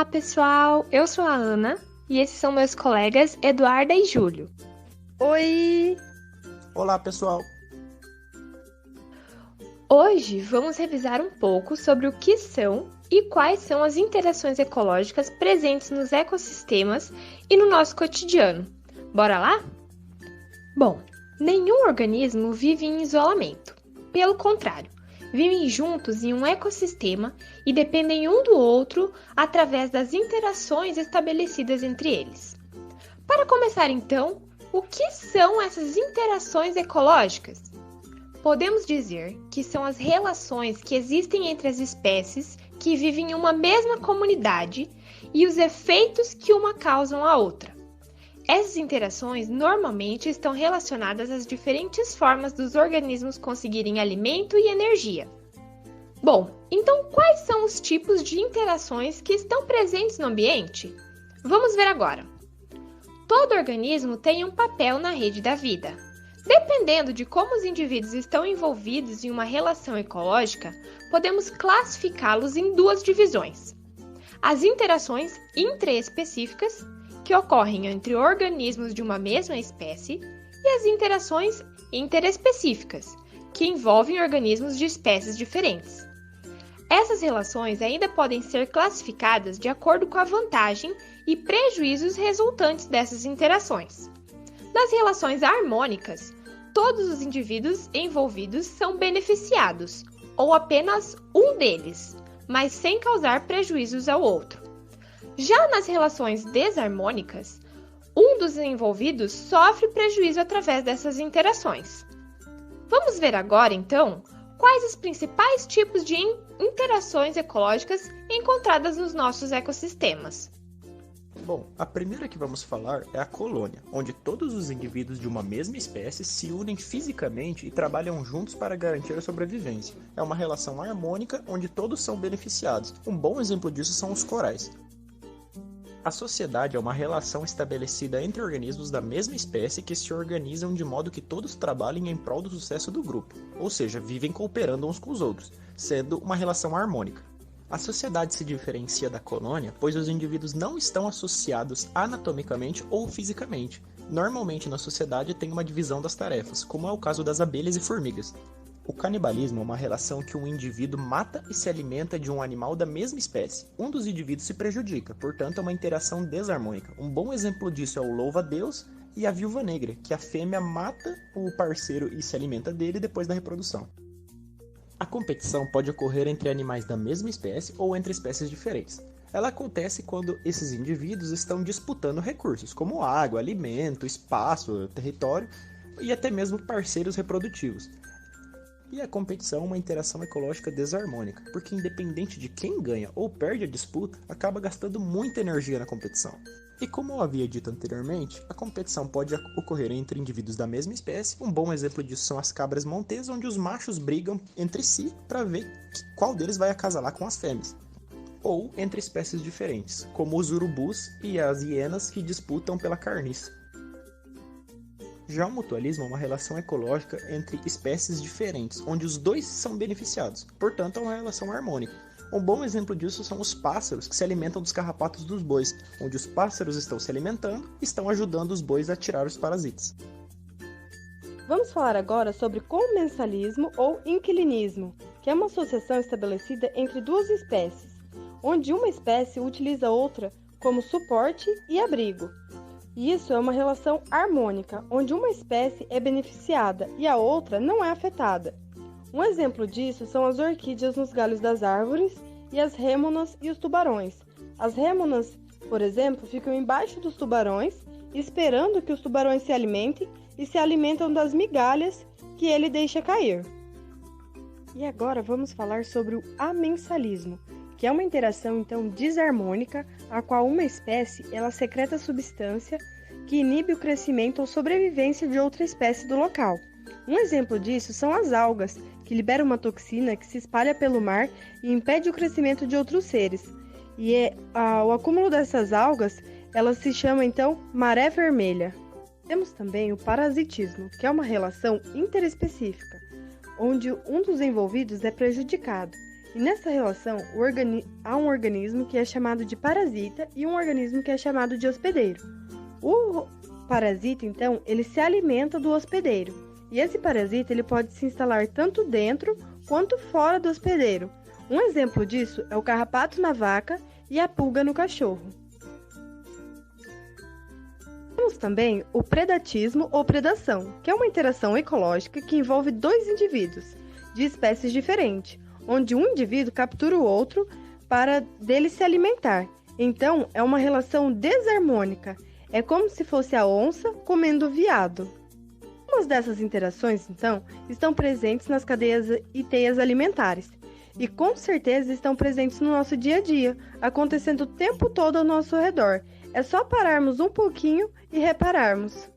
Olá, pessoal! Eu sou a Ana e esses são meus colegas Eduarda e Júlio. Oi! Olá, pessoal! Hoje vamos revisar um pouco sobre o que são e quais são as interações ecológicas presentes nos ecossistemas e no nosso cotidiano. Bora lá? Bom, nenhum organismo vive em isolamento. Pelo contrário, vivem juntos em um ecossistema e dependem um do outro através das interações estabelecidas entre eles. Para começar então, o que são essas interações ecológicas? Podemos dizer que são as relações que existem entre as espécies que vivem em uma mesma comunidade e os efeitos que uma causam à outra. Essas interações normalmente estão relacionadas às diferentes formas dos organismos conseguirem alimento e energia. Bom, então quais são os tipos de interações que estão presentes no ambiente? Vamos ver agora. Todo organismo tem um papel na rede da vida. Dependendo de como os indivíduos estão envolvidos em uma relação ecológica, podemos classificá-los em duas divisões. As interações intraespecíficas, que ocorrem entre organismos de uma mesma espécie, e as interações interespecíficas, que envolvem organismos de espécies diferentes. Essas relações ainda podem ser classificadas de acordo com a vantagem e prejuízos resultantes dessas interações. Nas relações harmônicas, todos os indivíduos envolvidos são beneficiados, ou apenas um deles, mas sem causar prejuízos ao outro. Já nas relações desarmônicas, um dos envolvidos sofre prejuízo através dessas interações. Vamos ver agora, então, quais os principais tipos de interações ecológicas encontradas nos nossos ecossistemas. Bom, a primeira que vamos falar é a colônia, onde todos os indivíduos de uma mesma espécie se unem fisicamente e trabalham juntos para garantir a sobrevivência. É uma relação harmônica onde todos são beneficiados. Um bom exemplo disso são os corais. A sociedade é uma relação estabelecida entre organismos da mesma espécie que se organizam de modo que todos trabalhem em prol do sucesso do grupo, ou seja, vivem cooperando uns com os outros, sendo uma relação harmônica. A sociedade se diferencia da colônia, pois os indivíduos não estão associados anatomicamente ou fisicamente. Normalmente na sociedade tem uma divisão das tarefas, como é o caso das abelhas e formigas. O canibalismo é uma relação que um indivíduo mata e se alimenta de um animal da mesma espécie. Um dos indivíduos se prejudica, portanto é uma interação desarmônica. Um bom exemplo disso é o louva-a-Deus e a viúva negra, que a fêmea mata o parceiro e se alimenta dele depois da reprodução. A competição pode ocorrer entre animais da mesma espécie ou entre espécies diferentes. Ela acontece quando esses indivíduos estão disputando recursos, como água, alimento, espaço, território e até mesmo parceiros reprodutivos. E a competição é uma interação ecológica desarmônica, porque independente de quem ganha ou perde a disputa, acaba gastando muita energia na competição. E como eu havia dito anteriormente, a competição pode ocorrer entre indivíduos da mesma espécie. Um bom exemplo disso são as cabras montês, onde os machos brigam entre si para ver qual deles vai acasalar com as fêmeas. Ou entre espécies diferentes, como os urubus e as hienas que disputam pela carniça. Já o mutualismo é uma relação ecológica entre espécies diferentes, onde os dois são beneficiados, portanto é uma relação harmônica. Um bom exemplo disso são os pássaros que se alimentam dos carrapatos dos bois, onde os pássaros estão se alimentando e estão ajudando os bois a tirar os parasitas. Vamos falar agora sobre comensalismo ou inquilinismo, que é uma associação estabelecida entre duas espécies, onde uma espécie utiliza outra como suporte e abrigo. Isso é uma relação harmônica, onde uma espécie é beneficiada e a outra não é afetada. Um exemplo disso são as orquídeas nos galhos das árvores e as rêmonas e os tubarões. As rêmonas, por exemplo, ficam embaixo dos tubarões, esperando que os tubarões se alimentem e se alimentam das migalhas que ele deixa cair. E agora vamos falar sobre o amensalismo, que é uma interação então desarmônica, a qual uma espécie ela secreta substância que inibe o crescimento ou sobrevivência de outra espécie do local. Um exemplo disso são as algas, que liberam uma toxina que se espalha pelo mar e impede o crescimento de outros seres. E o acúmulo dessas algas, ela se chama então maré vermelha. Temos também o parasitismo, que é uma relação interespecífica, onde um dos envolvidos é prejudicado. E nessa relação, há um organismo que é chamado de parasita e um organismo que é chamado de hospedeiro. O parasita, então, ele se alimenta do hospedeiro. E esse parasita ele pode se instalar tanto dentro quanto fora do hospedeiro. Um exemplo disso é o carrapato na vaca e a pulga no cachorro. Temos também o predatismo ou predação, que é uma interação ecológica que envolve dois indivíduos de espécies diferentes, onde um indivíduo captura o outro para dele se alimentar. Então, é uma relação desarmônica. É como se fosse a onça comendo o veado. Algumas dessas interações, então, estão presentes nas cadeias e teias alimentares. E com certeza estão presentes no nosso dia a dia, acontecendo o tempo todo ao nosso redor. É só pararmos um pouquinho e repararmos.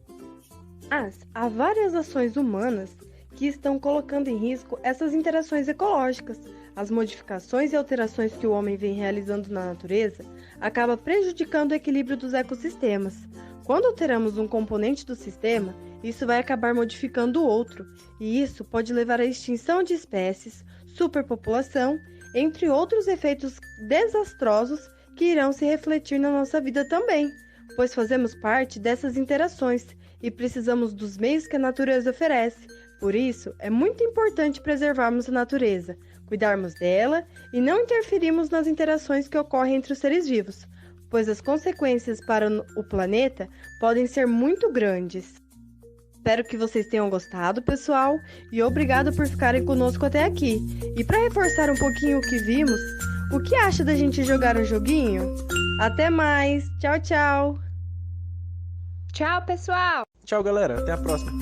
Mas há várias ações humanas que estão colocando em risco essas interações ecológicas. As modificações e alterações que o homem vem realizando na natureza acabam prejudicando o equilíbrio dos ecossistemas. Quando alteramos um componente do sistema, isso vai acabar modificando o outro, e isso pode levar à extinção de espécies, superpopulação, entre outros efeitos desastrosos que irão se refletir na nossa vida também, pois fazemos parte dessas interações e precisamos dos meios que a natureza oferece. Por isso, é muito importante preservarmos a natureza, cuidarmos dela e não interferirmos nas interações que ocorrem entre os seres vivos, pois as consequências para o planeta podem ser muito grandes. Espero que vocês tenham gostado, pessoal, e obrigado por ficarem conosco até aqui. E para reforçar um pouquinho o que vimos, o que acha da gente jogar um joguinho? Até mais! Tchau, tchau! Tchau, pessoal! Tchau, galera. Até a próxima.